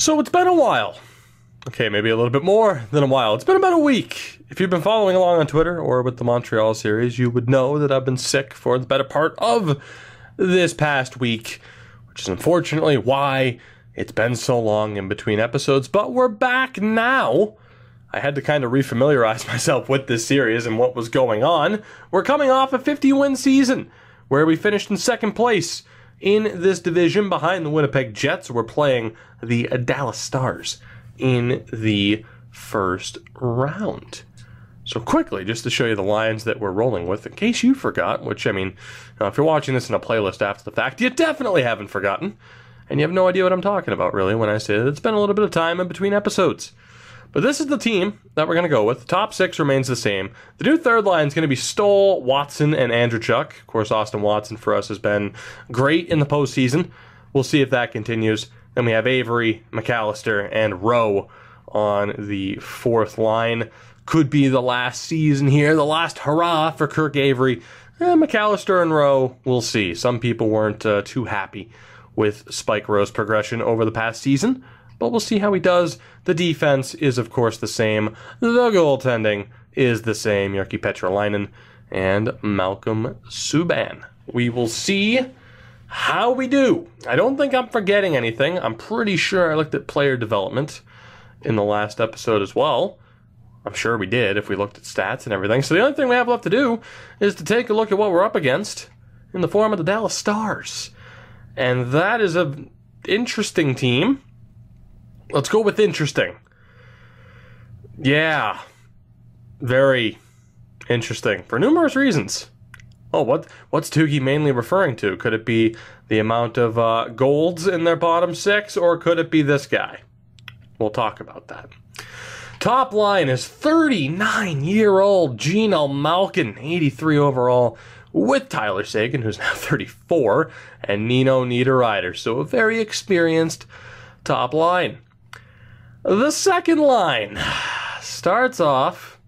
So it's been a while. Okay, maybe a little bit more than a while. It's been about a week. If you've been following along on Twitter or with the Montreal series, you would know that I've been sick for the better part of this past week, which is unfortunately why it's been so long in between episodes. But we're back now. I had to kind of refamiliarize myself with this series and what was going on. We're coming off a 50-win season where we finished in second place in this division behind the Winnipeg Jets. We're playing the Dallas Stars in the first round. So quickly, just to show you the lines that we're rolling with, in case you forgot, which, I mean, if you're watching this in a playlist after the fact, you definitely haven't forgotten, and you have no idea what I'm talking about, really, when I say that it's been a little bit of time in between episodes. But this is the team that we're going to go with. The top six remains the same. The new third line is going to be Stoll, Watson, and Andreychuk. Of course, Austin Watson for us has been great in the postseason. We'll see if that continues. Then we have Avery, McAllister, and Rowe on the fourth line. Could be the last season here, the last hurrah for Kirk Avery. McAllister and Rowe, we'll see. Some people weren't too happy with Spike Rowe's progression over the past season, but we'll see how he does. The defense is, of course, the same. The goaltending is the same. Jyrki Petrolainen and Malcolm Subban. We will see how we do. I don't think I'm forgetting anything. I'm pretty sure I looked at player development in the last episode as well. I'm sure we did if we looked at stats and everything. So the only thing we have left to do is to take a look at what we're up against in the form of the Dallas Stars. And that is an interesting team. Let's go with interesting. Yeah. Very interesting. For numerous reasons. Oh, what's Tougie mainly referring to? Could it be the amount of golds in their bottom six, or could it be this guy? We'll talk about that. Top line is 39-year-old Gino Malkin, 83 overall, with Tyler Seguin, who's now 34, and Nino Niederreiter. So a very experienced top line. The second line starts off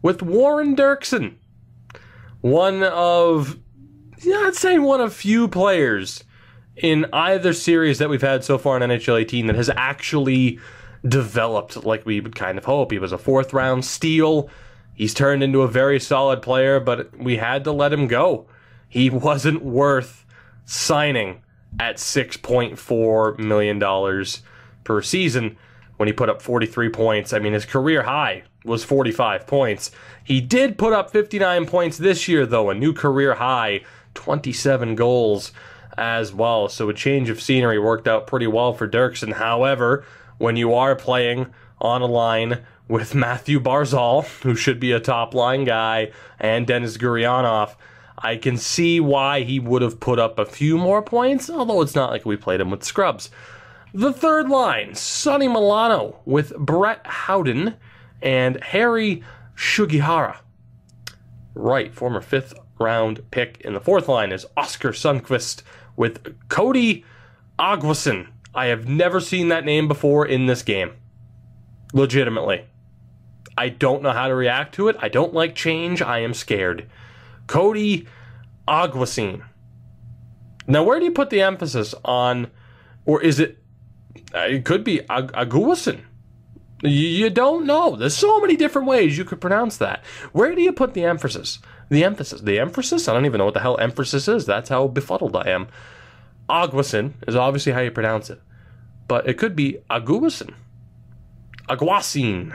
with Warren Dirksen. I'd say one of few players in either series that we've had so far in NHL 18 that has actually developed like we would kind of hope. He was a fourth-round steal. He's turned into a very solid player, but we had to let him go. He wasn't worth signing at $6.4 million per season when he put up 43 points. I mean, his career high was 45 points. He did put up 59 points this year, though, a new career high, 27 goals as well. So a change of scenery worked out pretty well for Dirksen. However, when you are playing on a line with Matthew Barzal, who should be a top-line guy, and Denis Gurianov, I can see why he would have put up a few more points, although it's not like we played him with scrubs. The third line, Sonny Milano with Brett Howden and Harry Shugihara. Right, former fifth-round pick. In the fourth line is Oscar Sundqvist with Cody Aguason. I have never seen that name before in this game. Legitimately. I don't know how to react to it. I don't like change. I am scared. Cody Aguason. Now, where do you put the emphasis on, or is it, it could be Aguason. You don't know. There's so many different ways you could pronounce that. Where do you put the emphasis? The emphasis? I don't even know what the hell emphasis is. That's how befuddled I am. Aguason is obviously how you pronounce it. But it could be Aguason. Aguasin.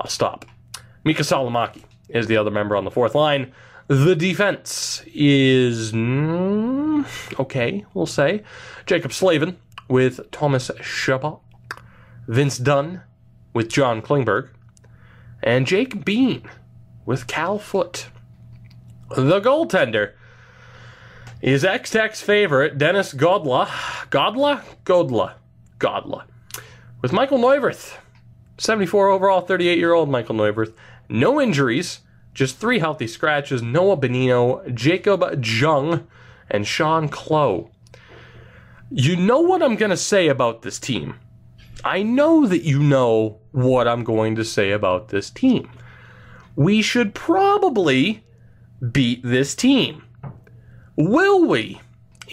I'll stop. Mika Salamaki is the other member on the fourth line. The defense is, okay, we'll say. Jacob Slavin with Thomas Chabot. Vince Dunn with John Klingberg. And Jake Bean with Cal Foote. The goaltender is X-Tech's favorite, Dennis Godla. Godla. With Michael Neuwirth. 74 overall, 38-year-old Michael Neuwirth. No injuries, just 3 healthy scratches. Noah Bonino, Jacob Jung, and Sean Clough. You know what I'm going to say about this team. I know that you know what I'm going to say about this team. We should probably beat this team. Will we?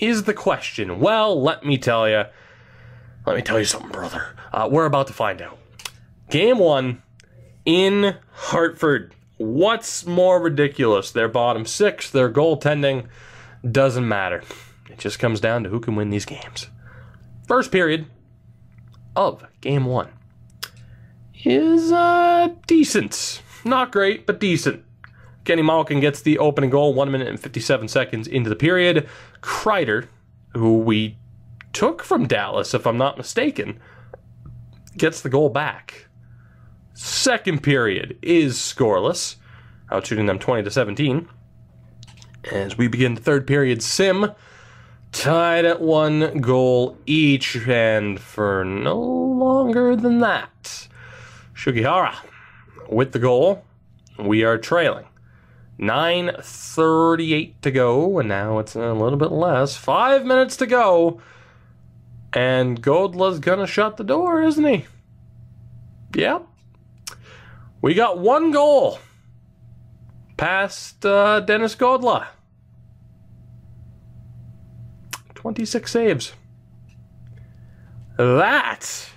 Is the question. Well, let me tell you, Let me tell you something, brother. We're about to find out. Game 1 in Hartford. What's more ridiculous? Their bottom 6, their goaltending, doesn't matter. It just comes down to who can win these games. First period of Game 1 is decent. Not great, but decent. Kenny Malkin gets the opening goal 1 minute and 57 seconds into the period. Kreider, who we took from Dallas, if I'm not mistaken, gets the goal back. Second period is scoreless, outshooting them 20-17. As we begin the third period sim, tied at 1 goal each, and for no longer than that, Sugihara with the goal. We are trailing. 9:38 to go, and now it's a little bit less. 5 minutes to go, and Godla's gonna shut the door, isn't he? Yep. We got 1 goal past Dennis Godla. 26 saves. That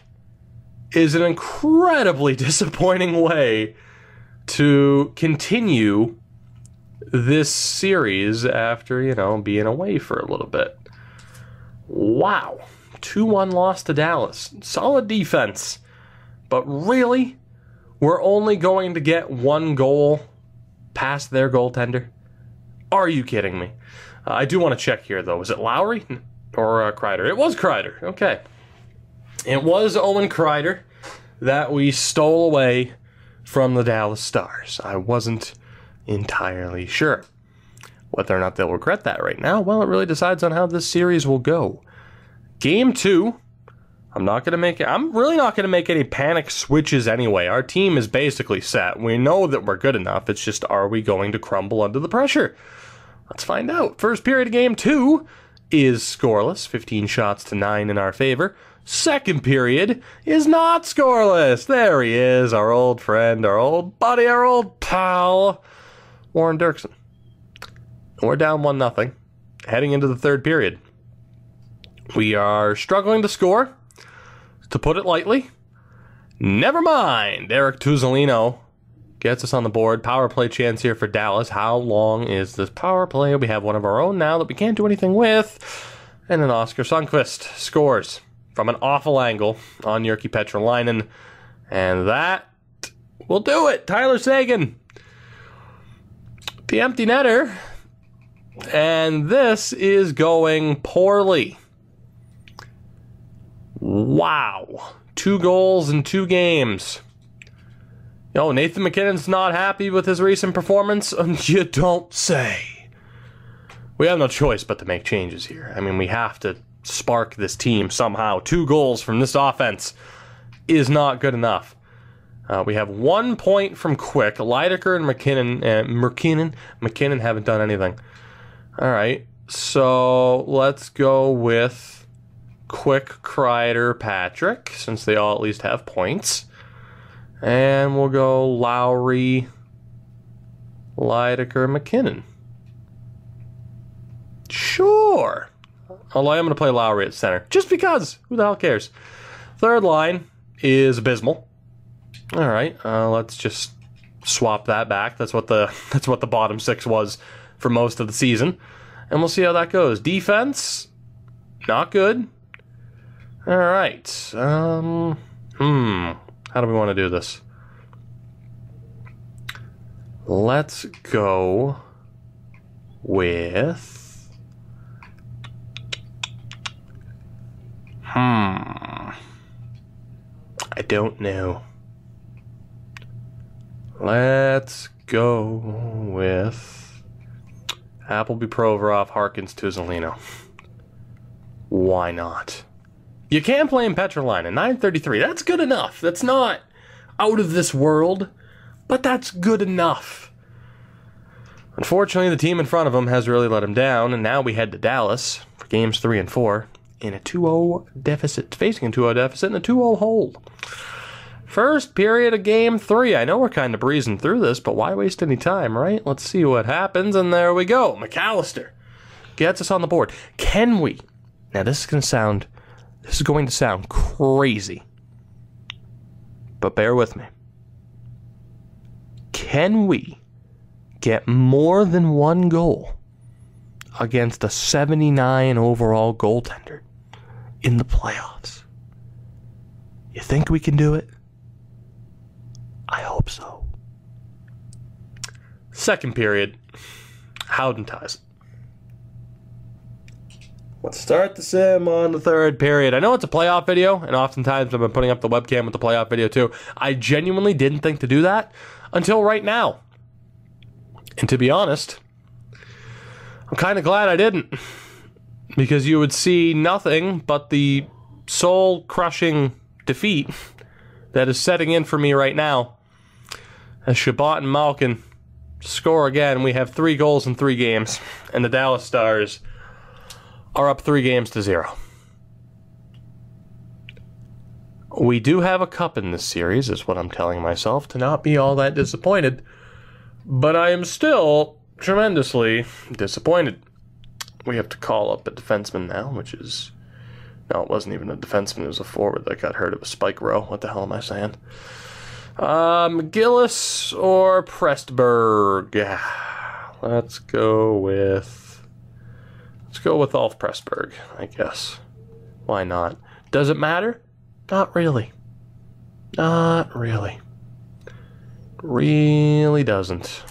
is an incredibly disappointing way to continue this series after, being away for a little bit. Wow. 2-1 loss to Dallas. Solid defense. But really, we're only going to get 1 goal past their goaltender? Are you kidding me? I do want to check here, though. Was it Lowry or Kreider? It was Kreider. Okay. It was Owen Kreider that we stole away from the Dallas Stars. I wasn't entirely sure. Whether or not they'll regret that right now, well, it really decides on how this series will go. Game 2, I'm really not going to make any panic switches anyway. Our team is basically set. We know that we're good enough. It's just, are we going to crumble under the pressure? Let's find out. First period of Game 2 is scoreless, 15 shots to 9 in our favor. Second period is not scoreless. There he is, our old friend, our old buddy, our old pal, Warren Dirksen. We're down 1-0, heading into the third period. We are struggling to score, to put it lightly. Never mind. Eric Tuzolino gets us on the board. Power play chance here for Dallas. How long is this power play? We have one of our own now that we can't do anything with. And then Oscar Sundqvist scores from an awful angle on Jyrki Petrolainen. And that will do it. Tyler Seguin, the empty netter. And this is going poorly. Wow. 2 goals in 2 games. Nathan MacKinnon's not happy with his recent performance? You don't say. We have no choice but to make changes here. We have to spark this team somehow. 2 goals from this offense is not good enough. We have 1 point from Quick. Leidecker and McKinnon haven't done anything. All right, so let's go with Quick, Kreider, Patrick, since they all at least have points. And we'll go Lowry, Leidecker, McKinnon. Sure. Although I'm going to play Lowry at center. Just because. Who the hell cares? Third line is abysmal. All right. Let's just swap that back. That's what the bottom 6 was for most of the season. And we'll see how that goes. Defense, not good. All right. How do we want to do this? Let's go with... I don't know. Let's go with Appleby, Provorov, Harkins, Tuzolino. Why not? You can play in Petrolainen, 9:33. That's good enough. That's not out of this world, but that's good enough. Unfortunately, the team in front of him has really let him down, and now we head to Dallas for games 3 and 4 in a 2-0 deficit, facing a 2-0 deficit and a 2-0 hole. First period of game 3. I know we're kind of breezing through this, but why waste any time, right? Let's see what happens, and there we go. McAllister gets us on the board. Can we? Now, this is going to sound This is going to sound crazy, but bear with me. Can we get more than one goal against a 79 overall goaltender in the playoffs? You think we can do it? I hope so. Second period, Howden ties it. Let's start the sim on the third period. I know it's a playoff video, and oftentimes I've been putting up the webcam with the playoff video too. I genuinely didn't think to do that until right now. And to be honest, I'm kind of glad I didn't. Because you would see nothing but the soul-crushing defeat that is setting in for me right now. As Shabbat and Malkin score again, we have 3 goals in 3 games. And the Dallas Stars are up 3-0. We do have a cup in this series, is what I'm telling myself, to not be all that disappointed. But I am still tremendously disappointed. We have to call up a defenseman now, which is... No, it wasn't even a defenseman, it was a forward that got hurt. It was Spike Rowe. What the hell am I saying? McGillis or Prestberg? Let's go with Ulf Prestberg, I guess. Why not? Does it matter? Not really. Not really. Really doesn't.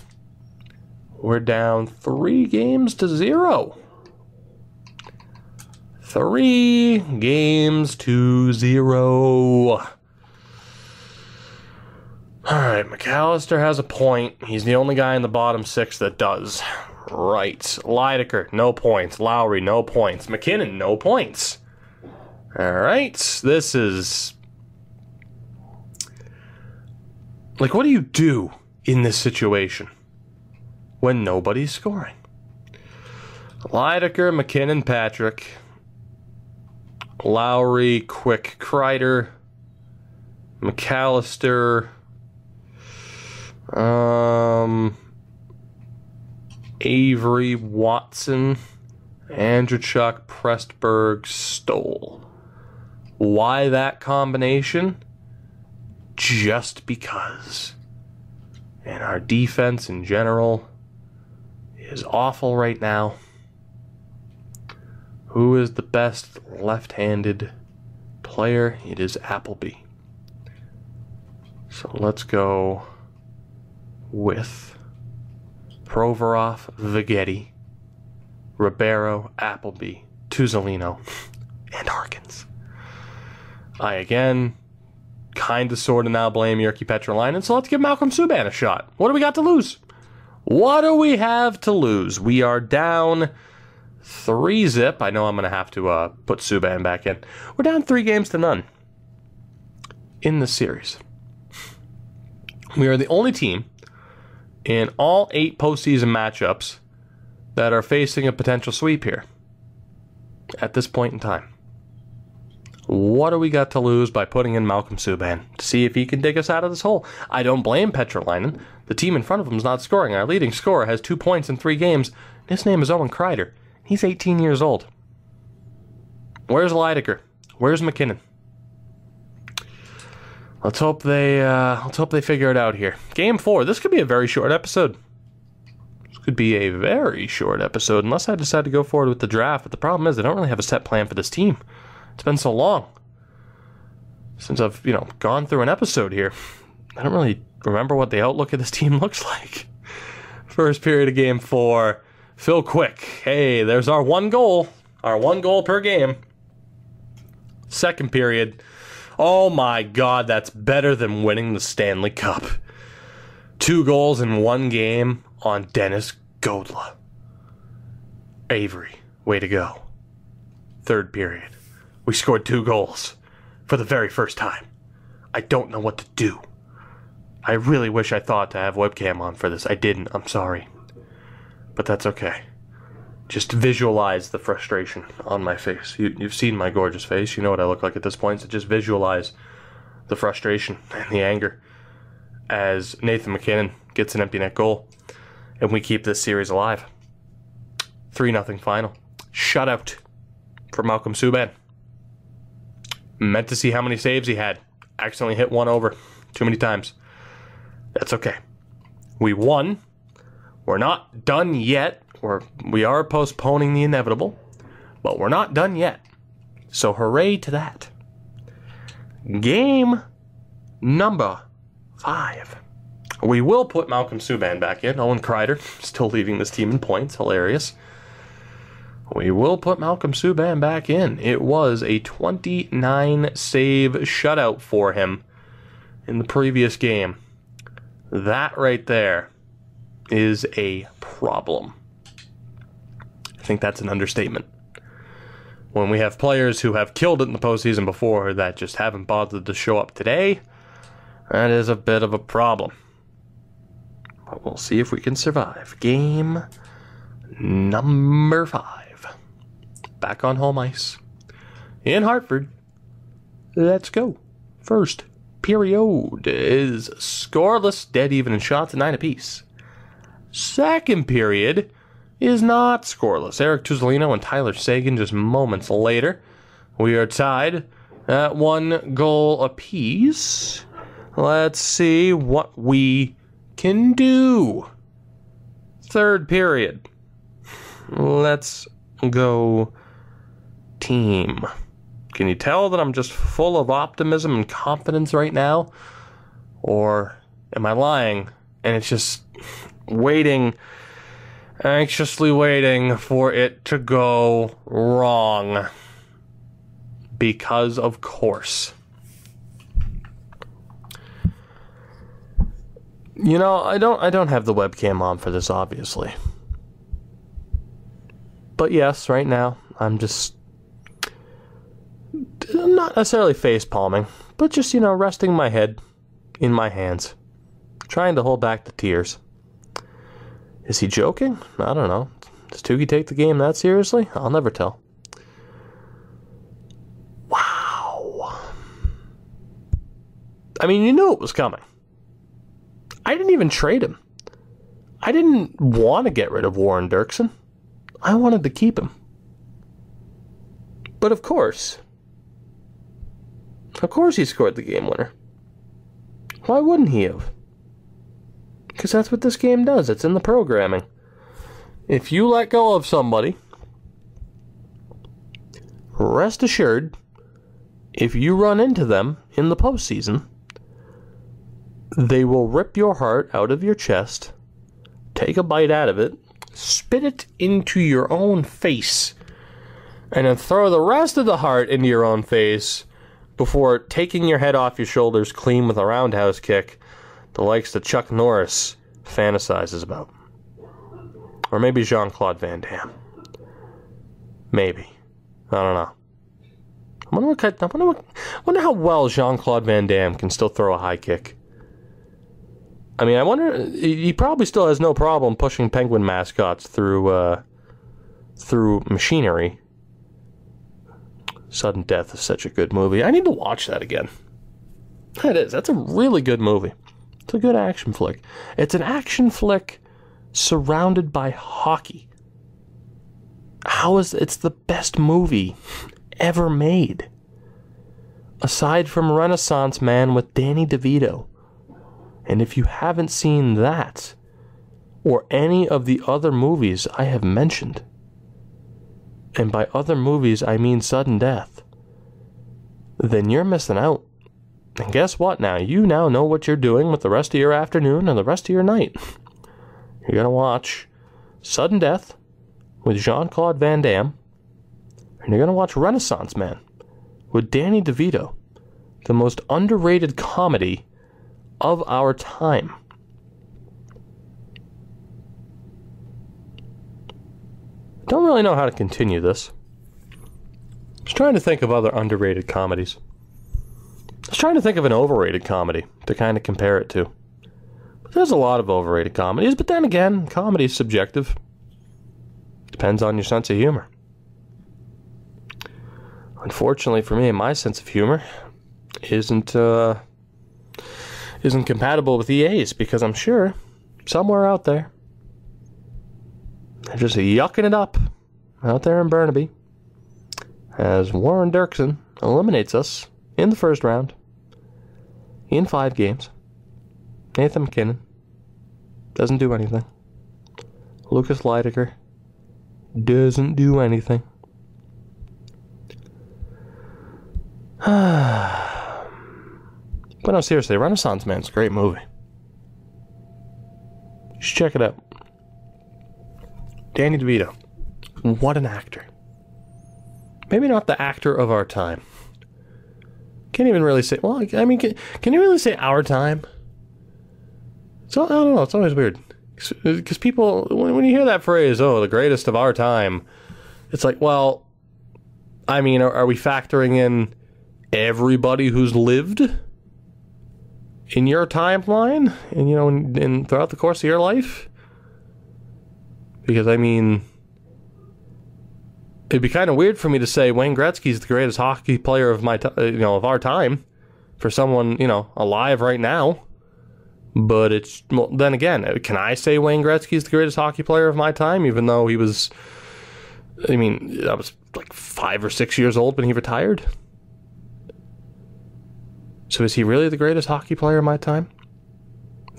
We're down 3-0. 3-0. Alright, McAllister has a point. He's the only guy in the bottom 6 that does. Right. Lydecker, no points. Lowry, no points. McKinnon, no points. Alright, this is... Like, what do you do in this situation when nobody's scoring? Lydecker, McKinnon, Patrick, Lowry, Quick, Kreider, McAllister, Avery, Watson, Andrechuk, Prestberg, Stoll. Why that combination? Just because. And our defense in general is awful right now. Who is the best left-handed player? It is Appleby. So let's go with Provorov, Vignetti, Ribeiro, Appleby, Tuzolino, and Harkins. I again kind of sort of now blame Jyrki Petrolainen, so let's give Malcolm Subban a shot. What do we got to lose? What do we have to lose? We are down 3-0. I know I'm going to have to put Subban back in. We're down 3-0 in the series. We are the only team in all 8 postseason matchups that are facing a potential sweep here at this point in time. What do we got to lose by putting in Malcolm Subban to see if he can dig us out of this hole? I don't blame Petrolainen. The team in front of him is not scoring. Our leading scorer has 2 points in 3 games. His name is Owen Kreider. He's 18 years old. Where's Lydecker? Where's McKinnon? Let's hope they figure it out here. Game 4. This could be a very short episode. This could be a very short episode unless I decide to go forward with the draft. But the problem is I don't really have a set plan for this team. It's been so long since I've, gone through an episode here. I don't really remember what the outlook of this team looks like. First period of Game 4. Phil Quick. Hey, there's our 1 goal. Our 1 goal per game. Second period. Oh my God, that's better than winning the Stanley Cup. 2 goals in 1 game on Dennis Godla. Avery, way to go. Third period. We scored 2 goals for the very first time. I don't know what to do. I really wish I thought to have webcam on for this. I didn't. I'm sorry. But that's okay. Just visualize the frustration on my face. You've seen my gorgeous face. You know what I look like at this point. So just visualize the frustration and the anger as Nathan McKinnon gets an empty net goal. And we keep this series alive. 3-0 final. Shutout for Malcolm Subban. Meant to see how many saves he had. Accidentally hit one over too many times. That's okay. We won. We're not done yet. We are postponing the inevitable, but we're not done yet. So hooray to that. Game number 5. We will put Malcolm Subban back in. Owen Kreider still leading this team in points. Hilarious. We will put Malcolm Subban back in. It was a 29-save shutout for him in the previous game. That right there is a problem. I think that's an understatement. When we have players who have killed it in the postseason before that just haven't bothered to show up today, that is a bit of a problem. But we'll see if we can survive. Game number 5. Back on home ice in Hartford. Let's go. First period is scoreless, dead even in shots at 9 apiece. Second period is not scoreless. Eric Tuzolino and Tyler Seguin just moments later. We are tied at 1 goal apiece. Let's see what we can do. Third period. Let's go team. Can you tell that I'm just full of optimism and confidence right now? Or am I lying and it's just anxiously waiting for it to go wrong? Because of course. You know, I don't have the webcam on for this, obviously. But yes, right now, I'm not necessarily face palming, but just, resting my head in my hands, trying to hold back the tears. Is he joking? I don't know. Does Tougie take the game that seriously? I'll never tell. Wow. I mean, you knew it was coming. I didn't even trade him. I didn't want to get rid of Warren Dirksen. I wanted to keep him. But of course he scored the game winner. Why wouldn't he have? Because that's what this game does. It's in the programming. If you let go of somebody, rest assured, if you run into them in the postseason, they will rip your heart out of your chest, take a bite out of it, spit it into your own face, and then throw the rest of the heart into your own face before taking your head off your shoulders clean with a roundhouse kick, the likes that Chuck Norris fantasizes about. Or maybe Jean-Claude Van Damme. Maybe. I don't know. I wonder how well Jean-Claude Van Damme can still throw a high kick. I mean, I wonder, he probably still has no problem pushing Penguin mascots through machinery. Sudden Death is such a good movie. I need to watch that again. That is. That's a really good movie. It's a good action flick. It's an action flick surrounded by hockey. It's the best movie ever made. Aside from Renaissance Man with Danny DeVito. And if you haven't seen that, or any of the other movies I have mentioned, and by other movies I mean Sudden Death, then you're missing out. And guess what now? You now know what you're doing with the rest of your afternoon and the rest of your night. You're going to watch Sudden Death with Jean-Claude Van Damme, and you're going to watch Renaissance Man with Danny DeVito, the most underrated comedy of our time. Don't really know how to continue this. I was trying to think of other underrated comedies. I was trying to think of an overrated comedy to kind of compare it to. But there's a lot of overrated comedies, but then again, comedy is subjective. Depends on your sense of humor. Unfortunately for me, my sense of humor isn't compatible with EA's, because I'm sure somewhere out there they're just yucking it up out there in Burnaby as Warren Dirksen eliminates us in the first round in 5 games. Nathan McKinnon doesn't do anything. Lucas Leidiger doesn't do anything. But no, seriously, Renaissance Man's a great movie. You should check it out. Danny DeVito. What an actor. Maybe not the actor of our time. Can't even really say... Well, I mean, can you really say our time? So, I don't know, it's always weird. Because people, when you hear that phrase, oh, the greatest of our time, it's like, well, I mean, are we factoring in everybody who's lived in your timeline? And, you know, in throughout the course of your life? Because, I mean, it'd be kind of weird for me to say Wayne Gretzky's the greatest hockey player of of our time for someone, you know, alive right now. But it's, well, then again, can I say Wayne Gretzky's the greatest hockey player of my time, even though he was, I mean, I was like 5 or 6 years old when he retired? So is he really the greatest hockey player of my time?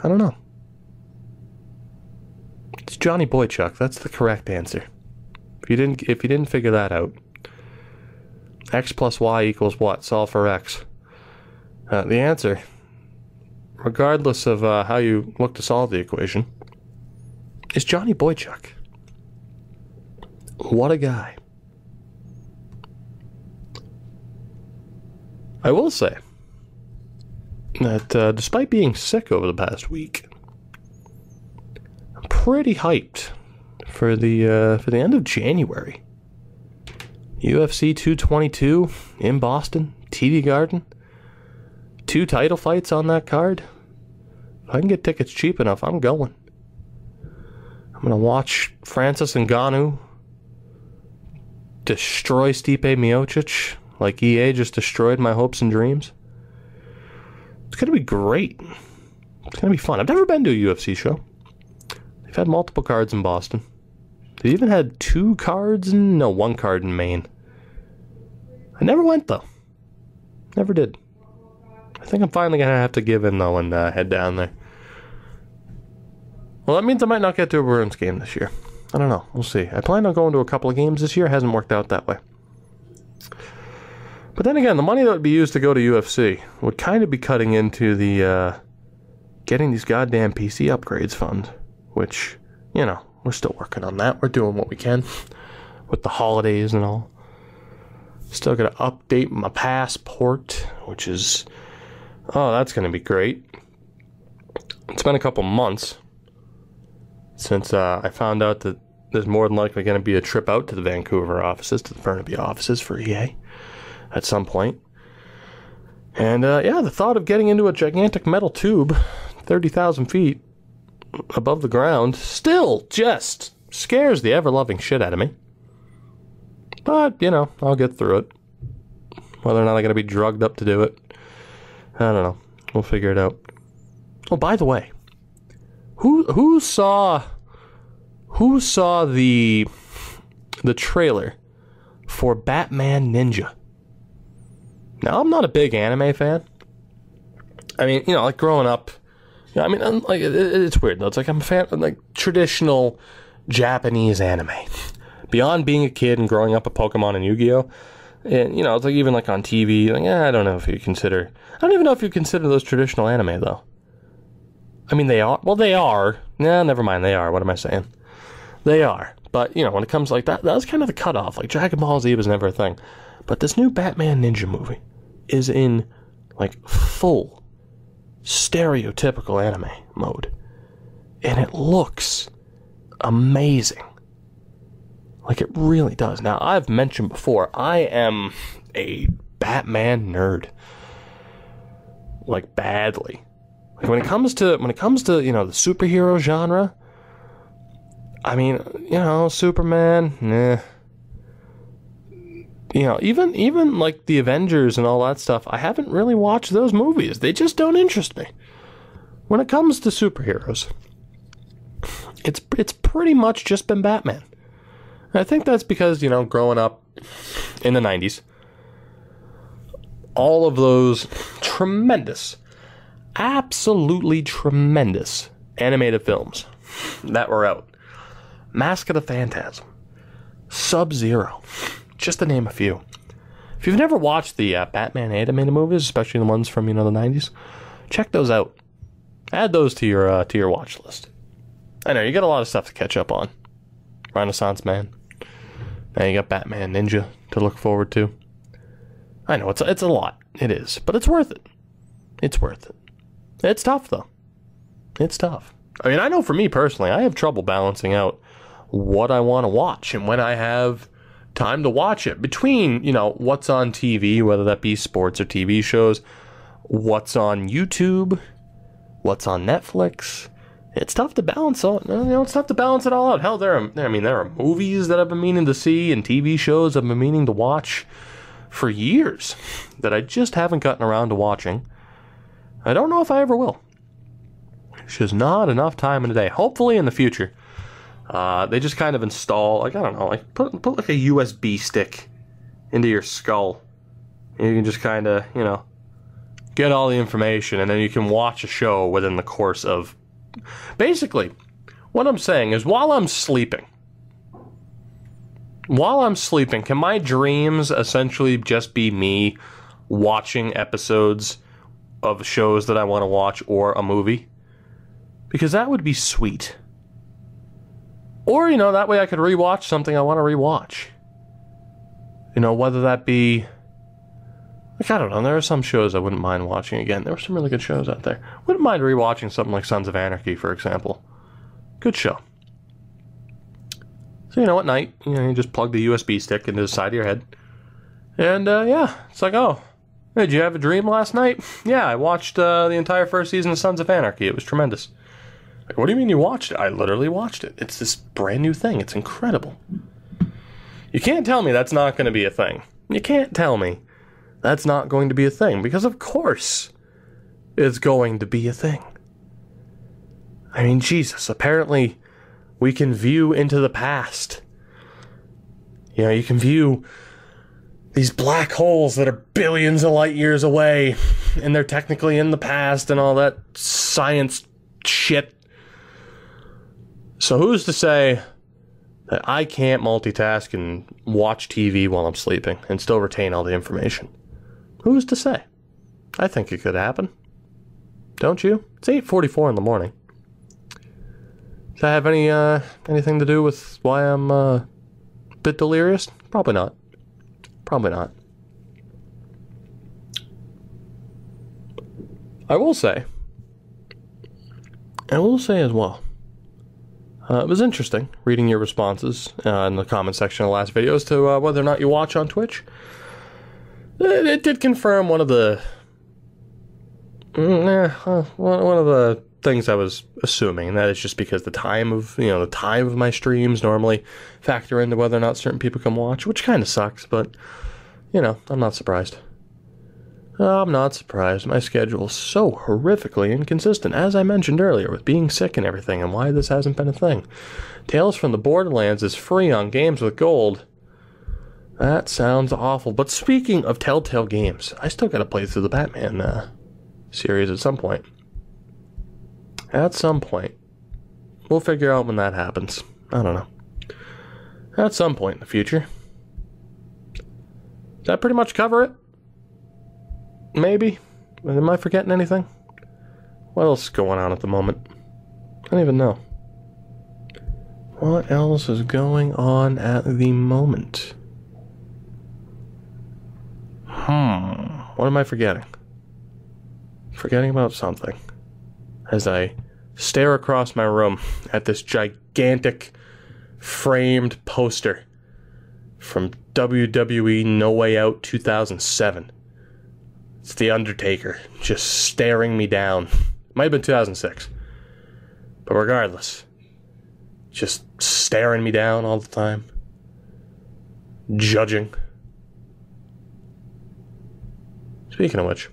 I don't know. It's Johnny Boychuk. That's the correct answer. If you didn't figure that out, X plus Y equals what? Solve for X. The answer, regardless of how you look to solve the equation, is Johnny Boychuk. What a guy. I will say that despite being sick over the past week, I'm pretty hyped for the end of January. UFC 222 in Boston, TD Garden. 2 title fights on that card. If I can get tickets cheap enough, I'm going. I'm going to watch Francis Ngannou destroy Stipe Miocic like EA just destroyed my hopes and dreams. It's going to be great. It's going to be fun. I've never been to a UFC show. They've had multiple cards in Boston. They even had 2 cards in... No, 1 card in Maine. I never went, though. Never did. I think I'm finally going to have to give in, though, and head down there. Well, that means I might not get to a Bruins game this year. I don't know. We'll see. I plan on going to a couple of games this year. It hasn't worked out that way. But then again, the money that would be used to go to UFC would kind of be cutting into the getting these goddamn PC upgrades fund, which, you know, we're still working on that. We're doing what we can with the holidays and all. Still got to update my passport, which is... Oh, that's going to be great. It's been a couple months since I found out that there's more than likely going to be a trip out to the Vancouver offices, to the Burnaby offices for EA at some point. And, yeah, the thought of getting into a gigantic metal tube 30,000 feet above the ground still just scares the ever-loving shit out of me. But, you know, I'll get through it. Whether or not I'm going to be drugged up to do it, I don't know. We'll figure it out. Oh, by the way, who saw the trailer for Batman Ninja? Now, I'm not a big anime fan. I mean, you know, like growing up, you know, I mean, like it's weird though. It's like I'm a fan of like traditional Japanese anime. Beyond being a kid and growing up with Pokemon and Yu-Gi-Oh, and you know, it's like even like on TV. Like, I don't know if you consider. I don't even know if you consider those traditional anime though. I mean, they are. Well, they are. Nah, never mind. They are. What am I saying? They are. But you know, when it comes like that, that was kind of the cutoff. Like Dragon Ball Z was never a thing. But this new Batman Ninja movie is in like full stereotypical anime mode, and it looks amazing. Like, it really does. Now, I've mentioned before, I am a Batman nerd. Like, badly. Like, when it comes to, you know, the superhero genre, I mean, you know, Superman, nah. You know, even like the Avengers and all that stuff, I haven't really watched those movies. They just don't interest me. When it comes to superheroes, it's pretty much just been Batman. I think that's because, you know, growing up in the 90s, all of those tremendous, absolutely tremendous animated films that were out. Mask of the Phantasm, Sub-Zero, just to name a few. If you've never watched the Batman animated movies, especially the ones from, the 90s, check those out. Add those to your watch list. I know, you got a lot of stuff to catch up on. Renaissance Man. Now you got Batman Ninja to look forward to. I know, it's a lot. It is. But it's worth it. It's worth it. It's tough, though. It's tough. I mean, I know for me personally, I have trouble balancing out what I want to watch and when I have time to watch it. Between, what's on TV, whether that be sports or TV shows, what's on YouTube, what's on Netflix. It's tough to balance all. It's tough to balance it all out. Hell, there are movies that I've been meaning to see and TV shows I've been meaning to watch for years that I just haven't gotten around to watching. I don't know if I ever will. It's just not enough time in the day. Hopefully in the future, they just kind of install, put like a USB stick into your skull. And you can just kind of, get all the information, and then you can watch a show within the course of... Basically, what I'm saying is while I'm sleeping, can my dreams essentially just be me watching episodes of shows that I want to watch or a movie? Because that would be sweet. Or, that way I could rewatch something I want to rewatch. Whether that be... I don't know, there are some shows I wouldn't mind watching again. There were some really good shows out there. Wouldn't mind rewatching something like Sons of Anarchy, for example. Good show. So, at night, you just plug the USB stick into the side of your head. And, it's like, oh, hey, did you have a dream last night? Yeah, I watched the entire first season of Sons of Anarchy. It was tremendous. Like, what do you mean you watched it? I literally watched it. It's this brand new thing. It's incredible. You can't tell me that's not going to be a thing. You can't tell me that's not going to be a thing, because of course it's going to be a thing. I mean, Jesus, apparently we can view into the past. You can view these black holes that are billions of light years away, and they're technically in the past and all that science shit. So who's to say that I can't multitask and watch TV while I'm sleeping and still retain all the information? Who's to say? I think it could happen. Don't you? It's 8:44 in the morning. Does that have anything to do with why I'm a bit delirious? Probably not. Probably not. I will say as well, it was interesting reading your responses in the comment section of the last video as to whether or not you watch on Twitch. It did confirm one of the things I was assuming, and that is just because the time of my streams normally factor into whether or not certain people can watch, which kind of sucks, but I'm not surprised. I'm not surprised. My schedule is so horrifically inconsistent, as I mentioned earlier, with being sick and everything, and why this hasn't been a thing. Tales from the Borderlands is free on Games with Gold. That sounds awful. But speaking of Telltale Games, I still gotta play through the Batman series at some point. At some point. We'll figure out when that happens. I don't know. At some point in the future. Does that pretty much cover it? Maybe. Am I forgetting anything? What else is going on at the moment? I don't even know. What else is going on at the moment? What am I forgetting? Forgetting about something. As I stare across my room at this gigantic framed poster from WWE No Way Out 2007. It's The Undertaker just staring me down. Might have been 2006. But regardless, just staring me down all the time. Judging. Speaking of which,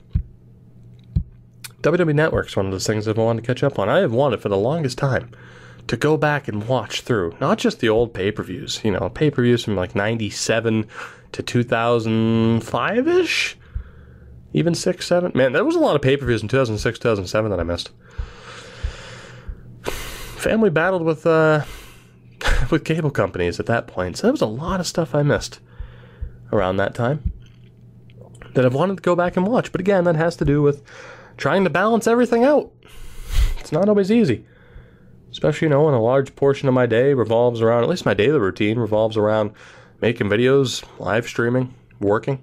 WWE Network's one of those things I've wanted to catch up on. I have wanted for the longest time to go back and watch through, not just the old pay-per-views, pay-per-views from like 97 to 2005-ish. Even 6, 7. Man, there was a lot of pay-per-views in 2006, 2007 that I missed. Family battled with with cable companies at that point, so there was a lot of stuff I missed around that time that I've wanted to go back and watch. But again, that has to do with trying to balance everything out. It's not always easy. Especially, when a large portion of my day revolves around, at least my daily routine revolves around making videos, live streaming, working.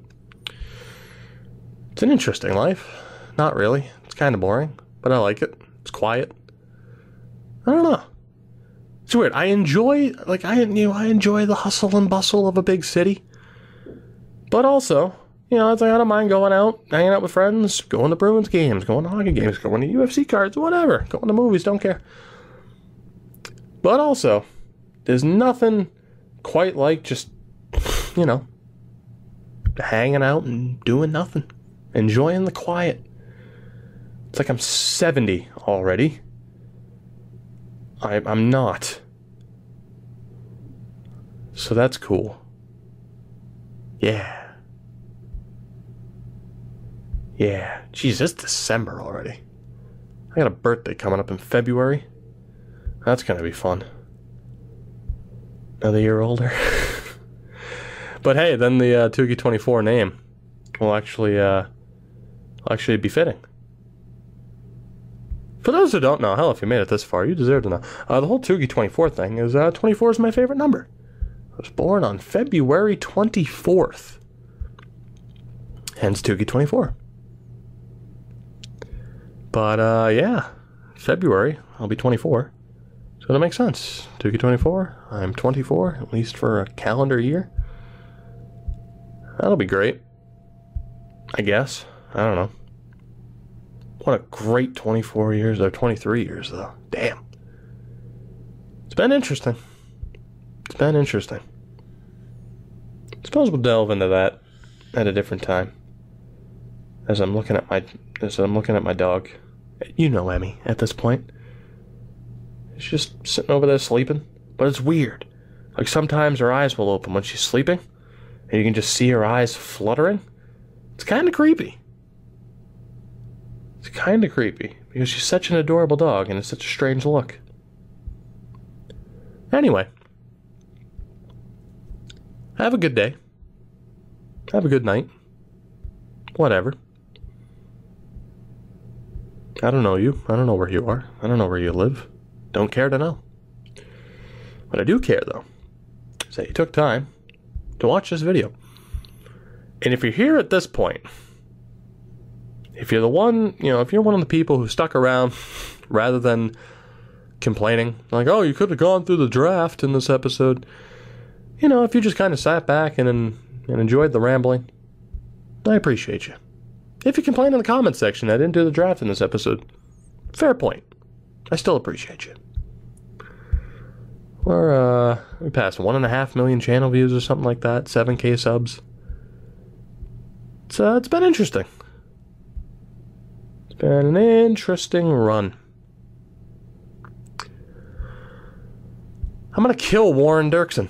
It's an interesting life. Not really. It's kind of boring, but I like it. It's quiet. I don't know. It's weird. I enjoy the hustle and bustle of a big city. But also, it's like I don't mind going out, hanging out with friends, going to Bruins games, going to hockey games, going to UFC cards, whatever. Going to movies, don't care. But also, there's nothing quite like just, hanging out and doing nothing. Enjoying the quiet. It's like I'm 70 already. I'm not. So that's cool. Yeah. Yeah. Jeez, it's December already. I got a birthday coming up in February. That's going to be fun. Another year older. But hey, then the Toogie24 name will actually be fitting. For those who don't know, hell, if you made it this far, you deserve to know. The whole Toogie24 thing is 24 is my favorite number. I was born on February 24th. Hence Toogie24. But yeah, February, I'll be 24. So that makes sense. Toogie24, I'm 24, at least for a calendar year. That'll be great. I guess. I don't know. What a great 24 years, or 23 years, though. Damn. It's been interesting. It's been interesting. Suppose we'll delve into that at a different time. As I'm looking at my dog. Emmy, at this point. She's just sitting over there sleeping. But it's weird. Like sometimes her eyes will open when she's sleeping. And you can just see her eyes fluttering. It's kind of creepy. It's kind of creepy. Because she's such an adorable dog and it's such a strange look. Anyway. Have a good day. Have a good night. Whatever. I don't know you. I don't know where you are. I don't know where you live. Don't care to know. What I do care, though, is that you took time to watch this video. And if you're here at this point, if you're the one, if you're one of the people who stuck around rather than complaining, like, oh, you could have gone through the draft in this episode. If you just kind of sat back and enjoyed the rambling, I appreciate you. If you complain in the comments section, I didn't do the draft in this episode. Fair point. I still appreciate you. We passed 1.5 million channel views or something like that. 7K subs. It's been interesting. It's been an interesting run. I'm gonna kill Warren Dirksen.